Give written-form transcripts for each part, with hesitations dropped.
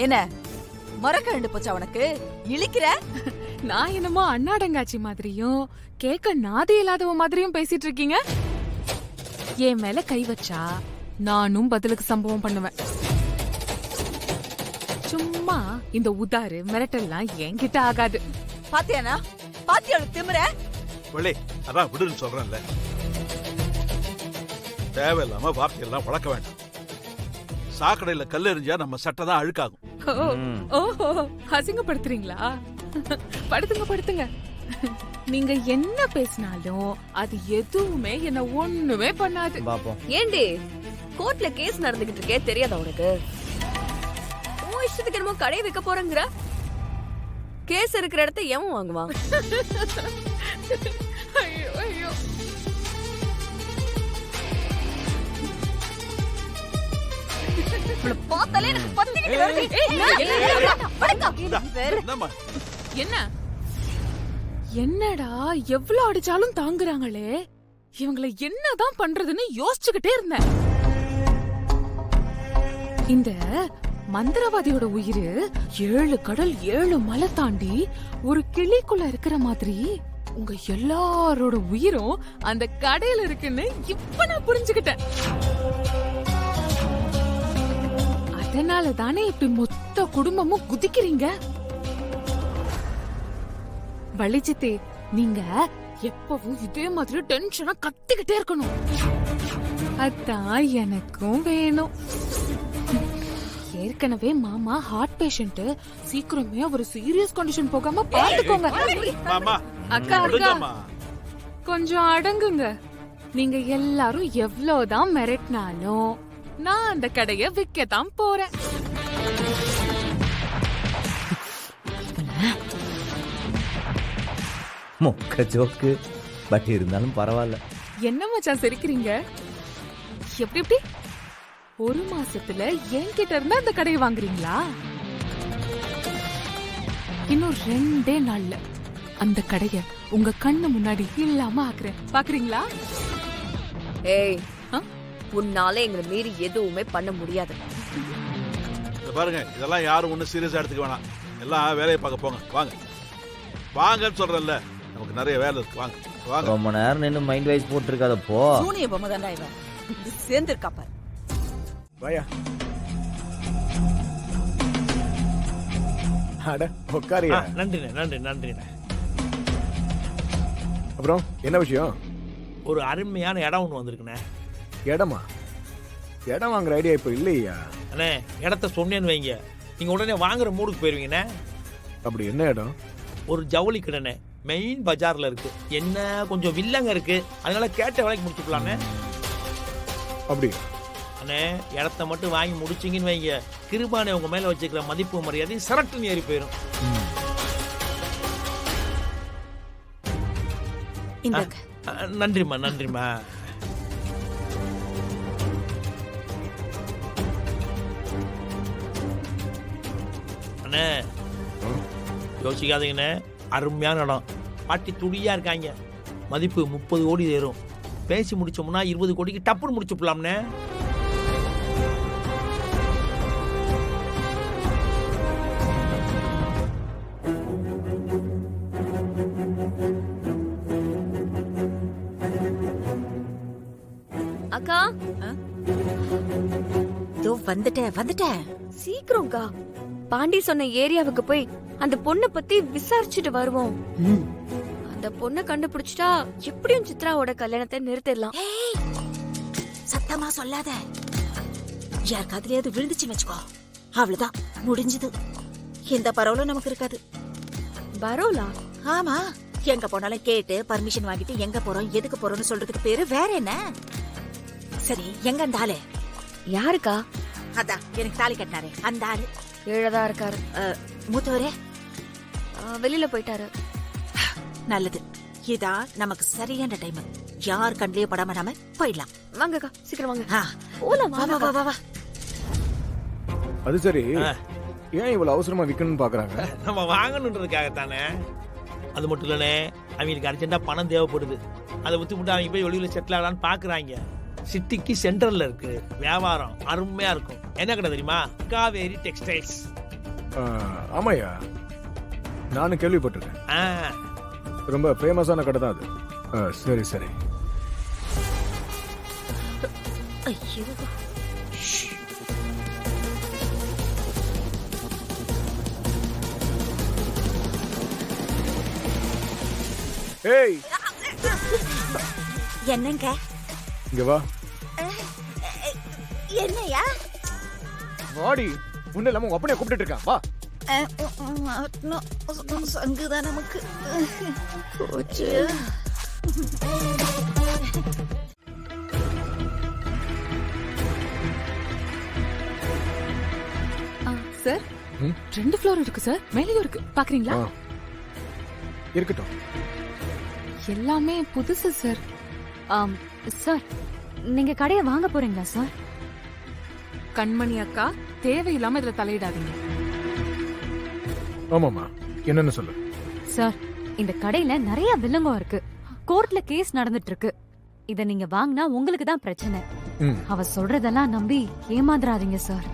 என்ன மரக்கரண்டு போச்சா உனக்கு? இழிக்கிற? நான் என்னமோ அண்ணாடங்காச்சி மாதிரியும் கேட்க நாதி இல்லாதவ மாதிரியும் பேசிட்டு இருக்கீங்க. என் மேல கை வச்சா நானும் பதிலுக்கு சம்பவம் பண்ணுவேன். சும்மா இந்த உதாரு மிரட்டல்லாம் என்கிட்ட ஆகாது. பாத்தியானா? பாத்தியாளு திமிர? வள்ளி, அதான் விடுன்னு சொல்றேன்ல. தேவையில்லாம வார்த்தையெல்லாம் வளர்க்க வேண்டாம். சாக்கடையில கல் எறிஞ்சா நம்ம சட்டை தான் அழுக்காகும். ஓஹோ, அசிங்கப்படுத்துறீங்களா? படுத்துங்க படுத்துங்க. நீங்க என்ன பேசினாலும் அது எதுவுமே என்ன ஒண்ணுமே பண்ணாது. ஏண்டி கோர்ட்ல கேஸ் நடந்துகிட்டு இருக்கே, தெரியாதா உனக்கு? உன் இஷ்டத்துக்கு என்னமோ கடை வைக்க போறேங்கிற. கேஸ் இருக்கிற இடத்த எவன் வாங்குவான்? ஐயோ ஐயோ. பார்த்தாலே எனக்கு பத்திக்கிட்டு வருது. என்னம்மா? என்ன என்னடா எவ்வளவு அடிச்சாலும் தாங்குறாங்களே, இவங்களை என்னதான் பண்றதுன்னு யோசிச்சுக்கிட்டே இருந்தேன். இந்த மந்திரவாதியோட உயிர் 7 கடல் 7 மலை தாண்டி ஒரு கிளிக்குள்ள இருக்கிற மாதிரி உங்க எல்லாரோட உயிரும் அந்த கடையில இருக்குன்னு இப்ப நான் புரிஞ்சுக்கிட்டேன். அதனால தானே இப்படி மொத்த குடும்பமும் குதிக்கிறீங்க. வள்ளிச்சித்தே, நீங்க எப்பவும் இதே மாதிரி டென்ஷனா கத்திக்கிட்டே இருக்கணும். அதான் எனக்கும் வேணும். ஏற்கனவே மாமா ஹார்ட் பேஷண்ட், சீக்கிரமே ஒரு சீரியஸ் கண்டிஷன் போகாம பாத்துக்கோங்க. மாமா, அக்கா அக்கா கொஞ்சம் அடங்குங்க. நீங்க எல்லாரும் எவ்வளவுதான் மிரட்டினாலும் நான் அந்த கடைய விற்கத்தான் போறேன். மொக்க ஜோக்கு, பட் இருந்தாலும் பரவாயில்ல. என்ன மச்சான் சிரிக்கிறீங்க? எப்படி எப்படி 1 மாசத்துல என்கிட்ட இருந்து அந்த கடையை வாங்குறீங்களா? இன்னும் 2 நாள்ல அந்த கடைய உங்க கண்ணு முன்னாடி இல்லாம ஆக்குறேன். பாக்குறீங்களா? ஏய், உன்னால எங்களை மீறி எதுவுமே பண்ண முடியாது. பாருங்க, இதெல்லாம் யாரும் ஒன்னும் சீரியஸா எடுத்துக்க வேணாம். எல்லாம் வேலையை பார்க்க போங்க. வாங்க வாங்கன்னு சொல்றேன்ல, நமக்கு நிறைய வேலை இருக்கு. வாங்க வாங்க. ரொம்ப நேரம் நின்று மைண்ட் வைஸ் போட்டுருக்காத போ. சூனிய பொம்மை தான்டா இவன். சேர்ந்துருக்கா பாரு. வாயா. அட உட்காரியா. நன்றிண்ணே, நன்றி நன்றிண்ணே. அப்புறம் என்ன விஷயம்? ஒரு அருமையான இடம் ஒன்று வந்திருக்குண்ணே. இடமா? இடம் வாங்குற ஐடியா இப்போ இல்லையா? அண்ணே, இடத்த சொன்னேன்னு வைங்க, நீங்கள் உடனே வாங்குற மூடுக்கு போயிருவீங்கண்ணே. அப்படி என்ன இடம்? ஒரு ஜவுளி கடைண்ணே, மெயின் பஜாரில் இருக்கு. என்ன கொஞ்சம் வில்லங்க இருக்கு, அதனால கேட்ட வேலைக்கு முடிச்சுக்கலாண்ணே. அப்படி அண்ணே, இடத்த மட்டும் வாங்கி முடிச்சிங்கன்னு வைங்க, கிருபானே உங்க மேல வச்சுக்கிற மதிப்பு மரியாதை சரட்டுன்னு ஏறி போயிடும். நன்றிம்மா நன்றிம்மா. அண்ணே யோசிக்காதீங்கண்ணே, அருமையான இடம். பாட்டி துடியா இருக்காங்க. மதிப்பு 30 கோடி ஏறும். பேசி முடிச்சோம்னா 20 கோடிக்கு டப்புன்னு முடிச்சுப்பலாம்ண்ணே. அக்கா, வந்துட்டேன். சீக்கிரம்க்கா. பாண்டி சொன்ன ஏரியாவுக்கு போய் அந்த பொண்ணை பத்தி விசாரிச்சுட்டு வருவோம். அந்த பொண்ணை கண்டுபிடிச்சிட்டா எப்படியும் சித்ராவோட கல்யாணத்தை நிறுத்திடலாம். சத்தமா சொல்லாத. யார் காதுலயாவது விழுந்துச்சு வச்சுக்கோ, அவ்வளவுதான், முடிஞ்சது. எந்த பரவலும் நமக்கு இருக்காது. பரோலா? ஆமா, எங்க போனாலும் கேட்டு பர்மிஷன் வாங்கிட்டு எங்க போறோம் எதுக்கு போறோம்னு சொல்றதுக்கு பேரு வேற என்ன? சரி, எங்க அந்த ஆளு? யாருக்கா? அதான் எனக்கு தாலி கட்டினாரு அந்த ஆளு. கீழதான் இருக்காரு. மூத்தவரே வெளியில போயிட்டாரு. நல்லது, இதான் நமக்கு சரியான டைம். யார் கண்ணிலே படாம நாம போயிடலாம். வாங்கக்கா, சீக்கிரம் வாங்க. போலாம், வா வா வா. அது சரி, ஏன் இவ்வளவு அவசரமா விக்கணும்னு பாக்குறாங்க? நம்ம வாங்கணுன்றதுக்காகத்தானே. அது மட்டும் இல்லனே, அவங்களுக்கு அர்ஜென்ட்டா பணம் தேவைப்படுது. அதை விட்டு அவங்க போய் வெளியில செட்டில் ஆகலான்னு பாக்குறாங்க. சிட்டிக்கு சென்டர்ல இருக்கு, வியாபாரம் அருமையா இருக்கும். என்ன கடை தெரியுமா? காவேரி டெக்ஸ்டைல்ஸ். ஆமாய்யா, நானும் கேள்விப்பட்டிருக்கேன். ஆ, ரொம்ப ஃபேமஸான கடை தான் அது. சரி சரி. ஐயோ ஏய், என்னங்க இங்க வா. என்னையா வாடி. ஒண்ணு இல்லாம உங்க அப்பனைய கூப்பிட்டு இருக்கான். வா. சங்குதான் நமக்கு போச்சு. சார் ம்? 2 ஃப்ளோர் இருக்கு சார், மேலேயும் இருக்கு, பாக்குறீங்களா? ஆ. இருக்கட்டும். எல்லாமே புதுசு சார். சார் நீங்க கடையை வாங்க போறீங்களா சார்? கண்மணி அக்கா, தேவையில்லாம இதுல தலையிடாதீங்க. ஆமாமா, என்னன்னு சொல்லு. சார் இந்த கடையில நிறைய வில்லங்கம் இருக்கு. கோர்ட்ல கேஸ் நடந்துட்டு இருக்கு. இத நீங்க வாங்கினா உங்களுக்கு தான் பிரச்சனை. ம். அவ சொல்றதெல்லாம் நம்பி ஏமாந்துறாதீங்க சார்.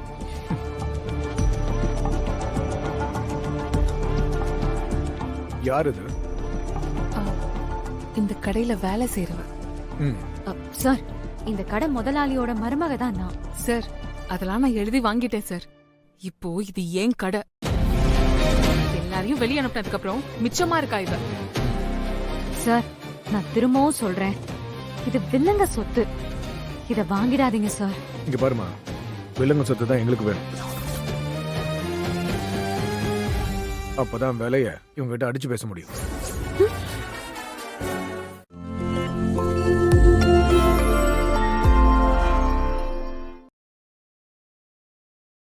யார் இது? இந்த கடையில வேலை செய்யறவ. ம். சார் இந்த கடை முதலாளியோட மருமக தான் நான். சார் அதெல்லாம் நான் எழுதி வாங்கிட்டேன் சார். இப்போ இது ஏன் கடை. எல்லாரையும் வெளியே அனுப்பினதுக்கு அப்புறம் மிச்சமா இருக்கா இவ. சார் நான் திரும்பவும் சொல்றேன், இது வில்லங்க சொத்து. இத வாங்கிடாதீங்க சார். இங்க பாருமா, வில்லங்க சொத்து தான் எங்களுக்கு வேணும். அப்பதான் விலைய இவங்க கிட்ட அடிச்சு பேச முடியும்.